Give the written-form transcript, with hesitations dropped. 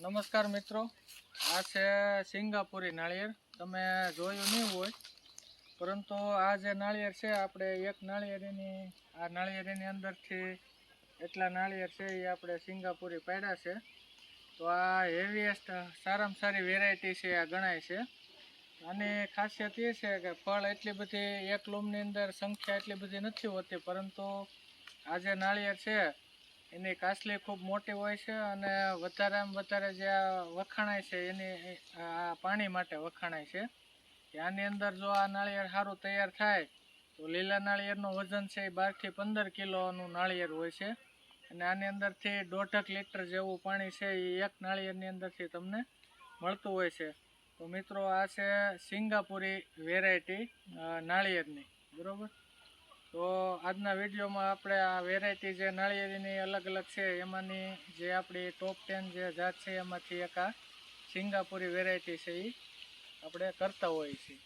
નમસ્કાર મિત્રો, આ છે સિંગાપુરી નાળિયેર. તમે જોયું નહીં હોય, પરંતુ આ જે નાળિયેર છે, આપણે એક નાળિયેરની અંદરથી એટલા નાળિયેર છે એ આપણે સિંગાપુરી પાડ્યા છે. તો આ હેવીએસ્ટ સારામાં સારી વેરાયટી છે આ ગણાય છે. આની ખાસિયત એ છે કે ફળ એટલી બધી એક લૂમની અંદર સંખ્યા એટલી બધી નથી હોતી, પરંતુ આ જે નાળિયેર છે એની કાસલી ખૂબ મોટી હોય છે અને વધારેમાં વધારે જે વખાણાય છે એની આ પાણી માટે વખાણાય છે. આની અંદર જો આ નાળિયેર સારું તૈયાર થાય તો લીલા નાળિયેરનું વજન છે એ 12 થી 15 કિલોનું નાળિયેર હોય છે અને આની અંદરથી 1.5 લીટર જેવું પાણી છે એ એક નાળિયેરની અંદરથી તમને મળતું હોય છે. તો મિત્રો, આ છે સિંગાપુરી વેરાયટી નાળિયેરની, બરાબર. તો આજના વિડીયોમાં આપણે આ વેરાયટી જે નાળિયેરીની અલગ અલગ છે એમાંની જે આપણી ટોપ 10 જે જાત છે એમાંથી એક આ સિંગાપુરી વેરાયટી છે એ આપણે કરતા હોઈએ છીએ.